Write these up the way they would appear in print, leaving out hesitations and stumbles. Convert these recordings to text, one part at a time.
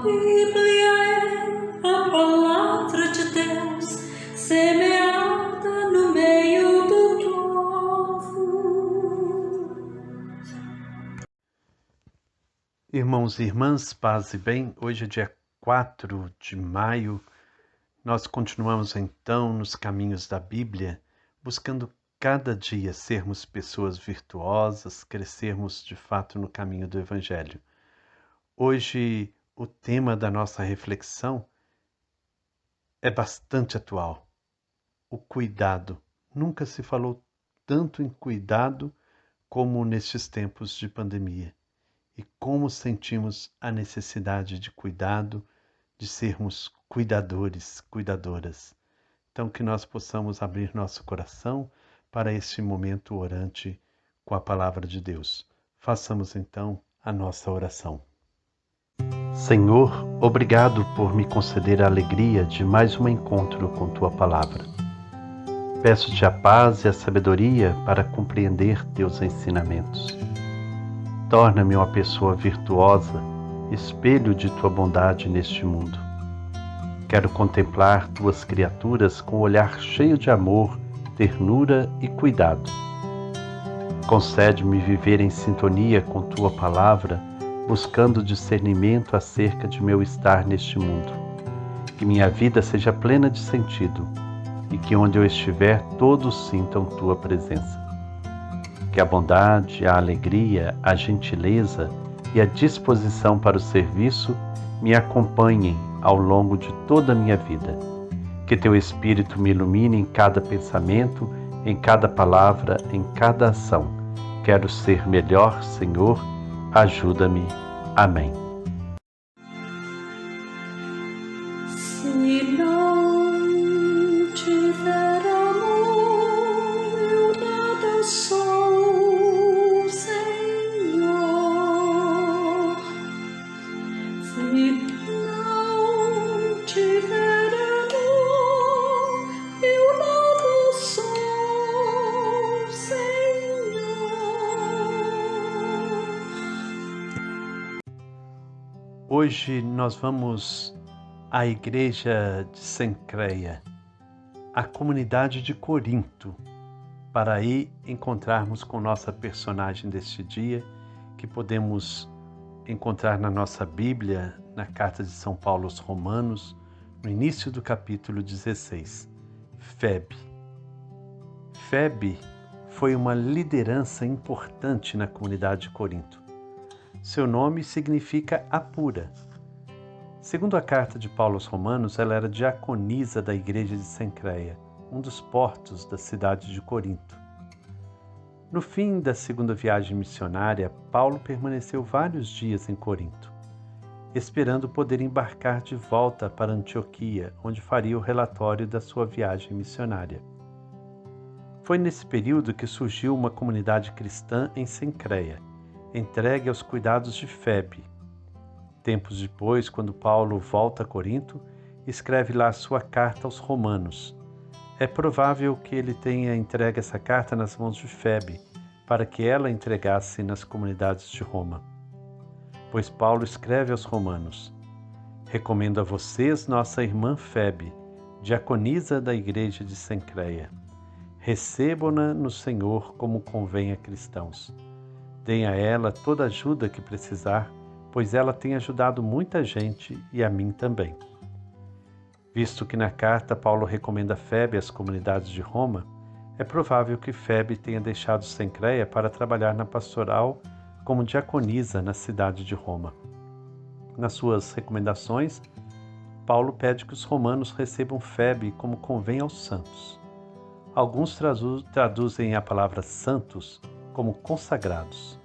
Bíblia é a palavra de Deus, semeada no meio do povo. Irmãos e irmãs, paz e bem, hoje é dia 4 de maio, nós continuamos então nos caminhos da Bíblia, buscando cada dia sermos pessoas virtuosas, crescermos de fato no caminho do Evangelho. Hoje o tema da nossa reflexão é bastante atual, o cuidado. Nunca se falou tanto em cuidado como nestes tempos de pandemia. E como sentimos a necessidade de cuidado, de sermos cuidadores, cuidadoras. Então, que nós possamos abrir nosso coração para este momento orante com a palavra de Deus. Façamos então a nossa oração. Senhor, obrigado por me conceder a alegria de mais um encontro com Tua palavra. Peço-te a paz e a sabedoria para compreender Teus ensinamentos. Torna-me uma pessoa virtuosa, espelho de Tua bondade neste mundo. Quero contemplar Tuas criaturas com um olhar cheio de amor, ternura e cuidado. Concede-me viver em sintonia com Tua palavra, buscando discernimento acerca de meu estar neste mundo. Que minha vida seja plena de sentido e que onde eu estiver todos sintam Tua presença. Que a bondade, a alegria, a gentileza e a disposição para o serviço me acompanhem ao longo de toda a minha vida. Que Teu Espírito me ilumine em cada pensamento, em cada palavra, em cada ação. Quero ser melhor, Senhor, ajuda-me. Amém. Se não tiver amor, eu nada sou, Senhor. Se não tiver amor, eu nada sou, Senhor. Hoje nós vamos à igreja de Cencreia, a comunidade de Corinto, para aí encontrarmos com nossa personagem deste dia, que podemos encontrar na nossa Bíblia, na carta de São Paulo aos Romanos, no início do capítulo 16, Febe. Febe foi uma liderança importante na comunidade de Corinto. Seu nome significa apura. Segundo a carta de Paulo aos Romanos, ela era diaconisa da igreja de Cencreia, um dos portos da cidade de Corinto. No fim da segunda viagem missionária, Paulo permaneceu vários dias em Corinto, esperando poder embarcar de volta para Antioquia, onde faria o relatório da sua viagem missionária. Foi nesse período que surgiu uma comunidade cristã em Cencreia, entregue aos cuidados de Febe. Tempos depois, quando Paulo volta a Corinto, escreve lá sua carta aos Romanos. É provável que ele tenha entregue essa carta nas mãos de Febe, para que ela entregasse nas comunidades de Roma. Pois Paulo escreve aos Romanos: recomendo a vocês nossa irmã Febe, diaconisa da igreja de Cencreia. Recebam-na no Senhor como convém a cristãos. Deem a ela toda a ajuda que precisar, pois ela tem ajudado muita gente e a mim também. Visto que na carta Paulo recomenda Febe às comunidades de Roma, é provável que Febe tenha deixado Cencreia para trabalhar na pastoral como diaconisa na cidade de Roma. Nas suas recomendações, Paulo pede que os romanos recebam Febe como convém aos santos. Alguns traduzem a palavra santos como consagrados.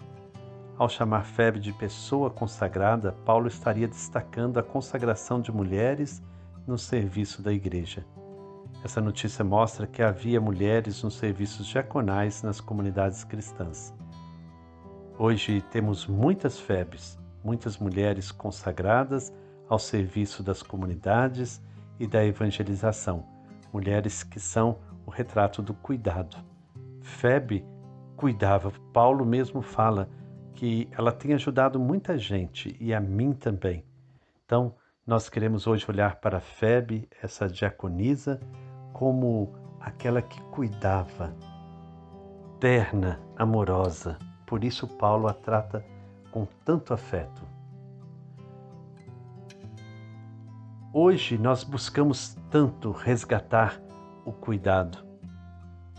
Ao chamar Febe de pessoa consagrada, Paulo estaria destacando a consagração de mulheres no serviço da igreja. Essa notícia mostra que havia mulheres nos serviços diaconais nas comunidades cristãs. Hoje temos muitas Febes, muitas mulheres consagradas ao serviço das comunidades e da evangelização, mulheres que são o retrato do cuidado. Febe cuidava, Paulo mesmo fala que ela tem ajudado muita gente e a mim também. Então, nós queremos hoje olhar para Febe, essa diaconisa, como aquela que cuidava, terna, amorosa. Por isso Paulo a trata com tanto afeto. Hoje nós buscamos tanto resgatar o cuidado.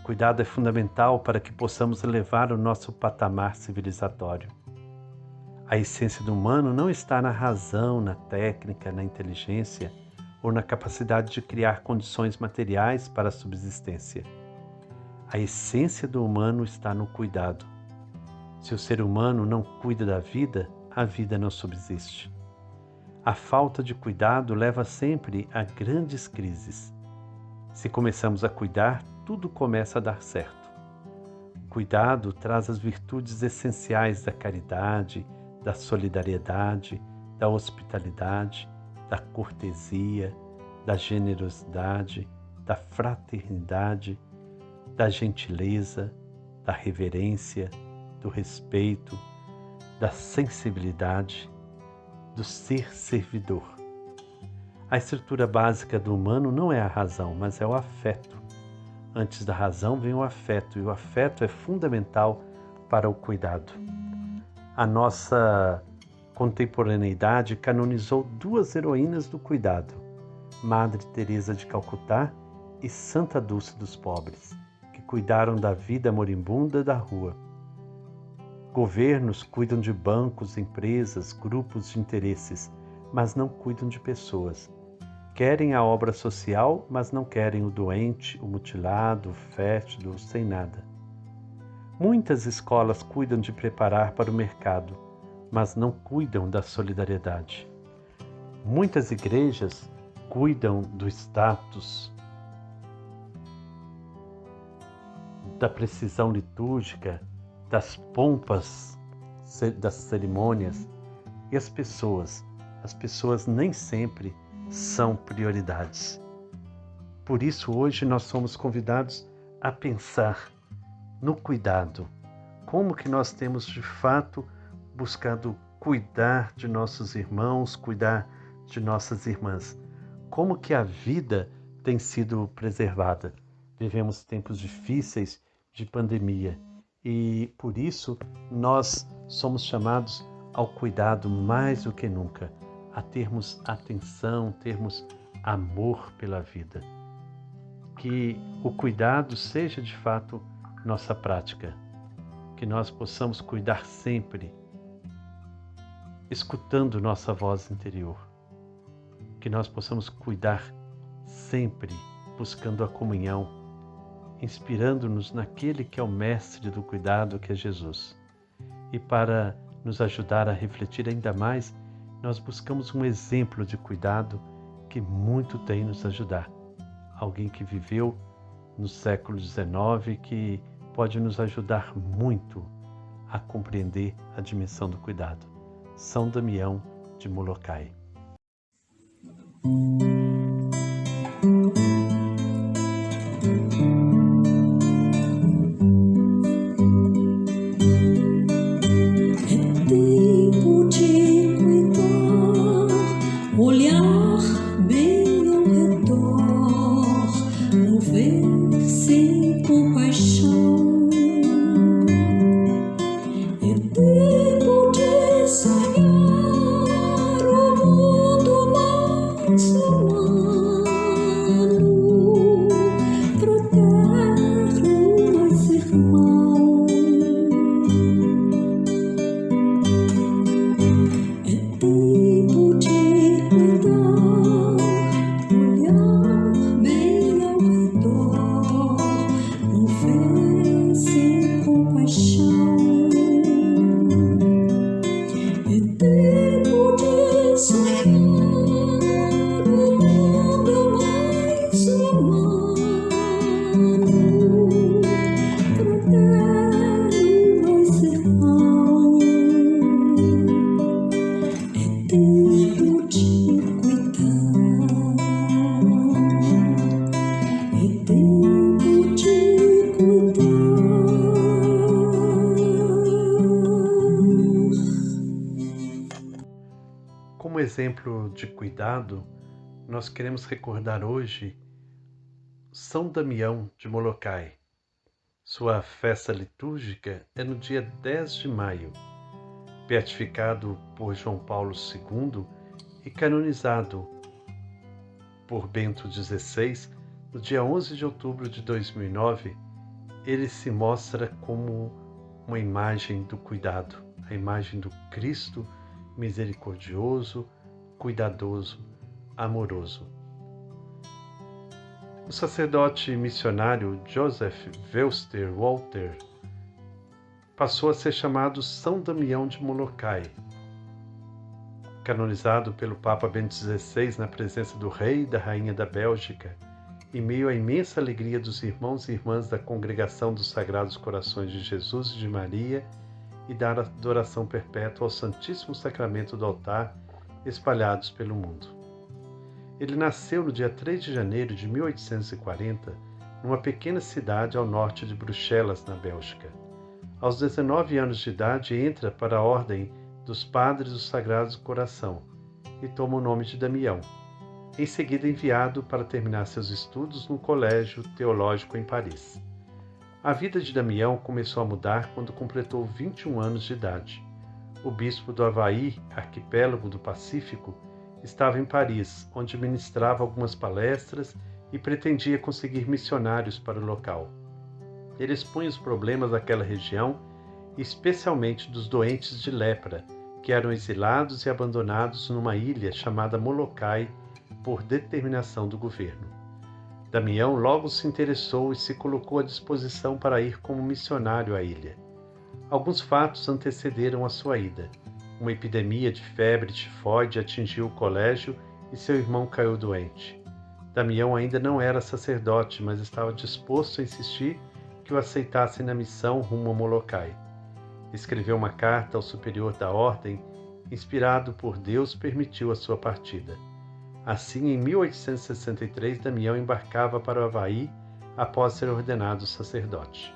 O cuidado é fundamental para que possamos elevar o nosso patamar civilizatório. A essência do humano não está na razão, na técnica, na inteligência ou na capacidade de criar condições materiais para a subsistência. A essência do humano está no cuidado. Se o ser humano não cuida da vida, a vida não subsiste. A falta de cuidado leva sempre a grandes crises. Se começamos a cuidar, tudo começa a dar certo. O cuidado traz as virtudes essenciais da caridade, da solidariedade, da hospitalidade, da cortesia, da generosidade, da fraternidade, da gentileza, da reverência, do respeito, da sensibilidade, do ser servidor. A estrutura básica do humano não é a razão, mas é o afeto. Antes da razão vem o afeto, e o afeto é fundamental para o cuidado. A nossa contemporaneidade canonizou duas heroínas do cuidado, Madre Teresa de Calcutá e Santa Dulce dos Pobres, que cuidaram da vida moribunda da rua. Governos cuidam de bancos, empresas, grupos de interesses, mas não cuidam de pessoas. Querem a obra social, mas não querem o doente, o mutilado, o fétido, o sem nada. Muitas escolas cuidam de preparar para o mercado, mas não cuidam da solidariedade. Muitas igrejas cuidam do status, da precisão litúrgica, das pompas das cerimônias, e as pessoas nem sempre são prioridades. Por isso hoje nós somos convidados a pensar no cuidado, como que nós temos de fato buscado cuidar de nossos irmãos, cuidar de nossas irmãs, como que a vida tem sido preservada. Vivemos tempos difíceis de pandemia e por isso nós somos chamados ao cuidado mais do que nunca, a termos atenção, termos amor pela vida. Que o cuidado seja de fato nossa prática, que nós possamos cuidar sempre, escutando nossa voz interior, que nós possamos cuidar sempre, buscando a comunhão, inspirando-nos naquele que é o mestre do cuidado, que é Jesus. E para nos ajudar a refletir ainda mais, nós buscamos um exemplo de cuidado que muito tem nos ajudar. Alguém que viveu no século XIX, que pode nos ajudar muito a compreender a dimensão do cuidado. São Damião de Molokai. Olhar bem ao redor, mover-se com paixão. É tempo de sonhar o mundo mais humano, fraterno, mais irmão. É tempo de como exemplo de cuidado, nós queremos recordar hoje São Damião de Molokai. Sua festa litúrgica é no dia 10 de maio, beatificado por João Paulo II e canonizado por Bento XVI no dia 11 de outubro de 2009. Ele se mostra como uma imagem do cuidado, a imagem do Cristo misericordioso, cuidadoso, amoroso. O sacerdote missionário Joseph Wellster Walter passou a ser chamado São Damião de Molokai. Canonizado pelo Papa Bento XVI na presença do rei e da rainha da Bélgica, em meio à imensa alegria dos irmãos e irmãs da Congregação dos Sagrados Corações de Jesus e de Maria e da adoração perpétua ao Santíssimo Sacramento do altar espalhados pelo mundo. Ele nasceu no dia 3 de janeiro de 1840, numa pequena cidade ao norte de Bruxelas, na Bélgica. Aos 19 anos de idade, entra para a Ordem dos Padres do Sagrado Coração e toma o nome de Damião. Em seguida, enviado para terminar seus estudos no Colégio Teológico em Paris. A vida de Damião começou a mudar quando completou 21 anos de idade. O bispo do Havaí, arquipélago do Pacífico, estava em Paris, onde ministrava algumas palestras e pretendia conseguir missionários para o local. Ele expunha os problemas daquela região, especialmente dos doentes de lepra, que eram exilados e abandonados numa ilha chamada Molokai por determinação do governo. Damião logo se interessou e se colocou à disposição para ir como missionário à ilha. Alguns fatos antecederam a sua ida. Uma epidemia de febre tifoide atingiu o colégio e seu irmão caiu doente. Damião ainda não era sacerdote, mas estava disposto a insistir que o aceitassem na missão rumo a Molokai. Escreveu uma carta ao superior da ordem, inspirado por Deus, permitiu a sua partida. Assim, em 1863, Damião embarcava para o Havaí após ser ordenado sacerdote.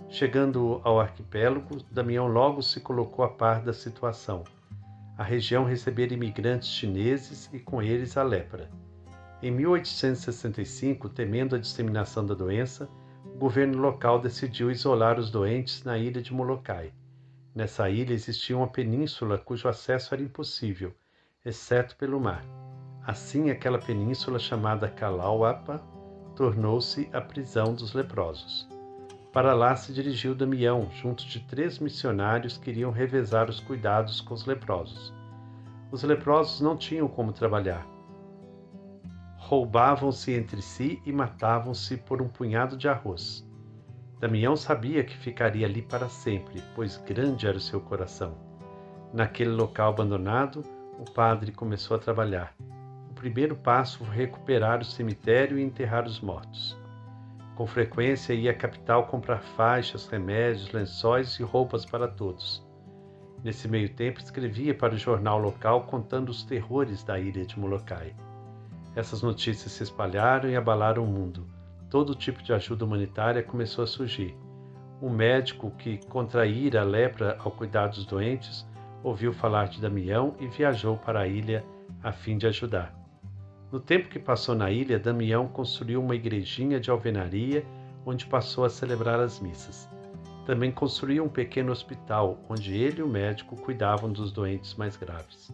Chegando ao arquipélago, Damião logo se colocou a par da situação. A região recebera imigrantes chineses e com eles a lepra. Em 1865, temendo a disseminação da doença, o governo local decidiu isolar os doentes na ilha de Molokai. Nessa ilha existia uma península cujo acesso era impossível, exceto pelo mar. Assim, aquela península chamada Calauapa tornou-se a prisão dos leprosos. Para lá se dirigiu Damião, junto de 3 missionários que iriam revezar os cuidados com os leprosos. Os leprosos não tinham como trabalhar. Roubavam-se entre si e matavam-se por um punhado de arroz. Damião sabia que ficaria ali para sempre, pois grande era o seu coração. Naquele local abandonado, o padre começou a trabalhar. O primeiro passo foi recuperar o cemitério e enterrar os mortos. Com frequência ia à capital comprar faixas, remédios, lençóis e roupas para todos. Nesse meio tempo escrevia para o jornal local contando os terrores da ilha de Molokai. Essas notícias se espalharam e abalaram o mundo. Todo tipo de ajuda humanitária começou a surgir. Um médico que contraíra a lepra ao cuidar dos doentes ouviu falar de Damião e viajou para a ilha a fim de ajudar. No tempo que passou na ilha, Damião construiu uma igrejinha de alvenaria onde passou a celebrar as missas. Também construiu um pequeno hospital onde ele e o médico cuidavam dos doentes mais graves.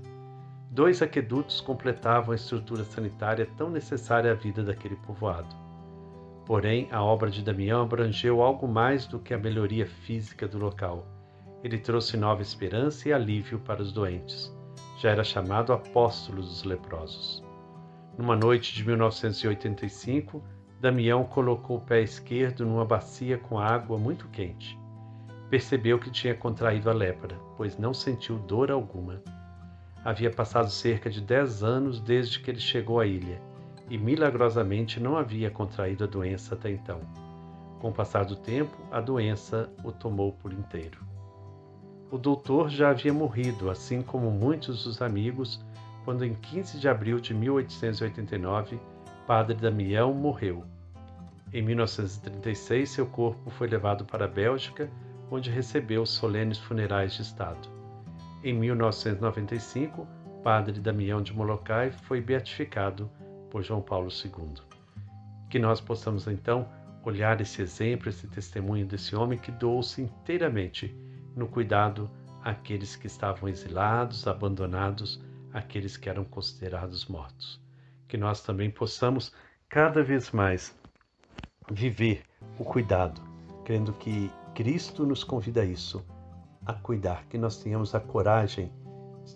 2 aquedutos completavam a estrutura sanitária tão necessária à vida daquele povoado. Porém, a obra de Damião abrangeu algo mais do que a melhoria física do local. Ele trouxe nova esperança e alívio para os doentes. Já era chamado apóstolo dos leprosos. Numa noite de 1985, Damião colocou o pé esquerdo numa bacia com água muito quente. Percebeu que tinha contraído a lepra, pois não sentiu dor alguma. Havia passado cerca de 10 anos desde que ele chegou à ilha, e milagrosamente não havia contraído a doença até então. Com o passar do tempo, a doença o tomou por inteiro. O doutor já havia morrido, assim como muitos dos amigos, quando em 15 de abril de 1889, Padre Damião morreu. Em 1936, seu corpo foi levado para a Bélgica, onde recebeu solenes funerais de Estado. Em 1995, Padre Damião de Molokai foi beatificado por João Paulo II. Que nós possamos então olhar esse exemplo, esse testemunho desse homem que doou-se inteiramente no cuidado àqueles que estavam exilados, abandonados, àqueles que eram considerados mortos. Que nós também possamos cada vez mais viver o cuidado, crendo que Cristo nos convida a isso, a cuidar, que nós tenhamos a coragem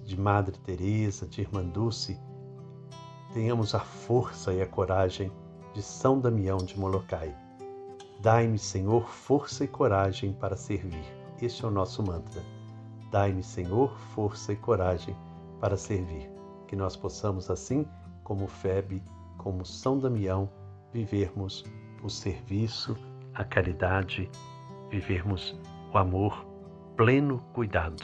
de Madre Teresa, de Irmã Dulce, tenhamos a força e a coragem de São Damião de Molokai. Dai-me, Senhor, força e coragem para servir. Este é o nosso mantra. Dai-me, Senhor, força e coragem para servir. Que nós possamos, assim como Febe, como São Damião, vivermos o serviço, a caridade, vivermos o amor, pleno cuidado.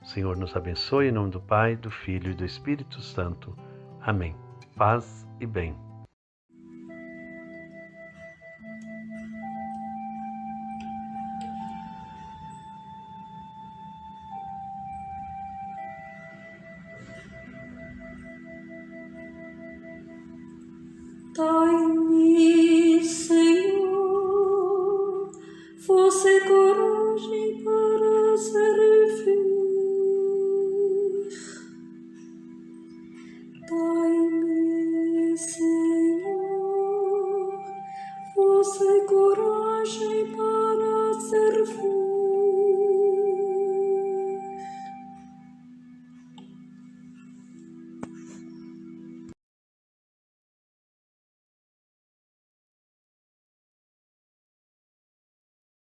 O Senhor nos abençoe em nome do Pai, do Filho e do Espírito Santo. Amém. Paz e bem.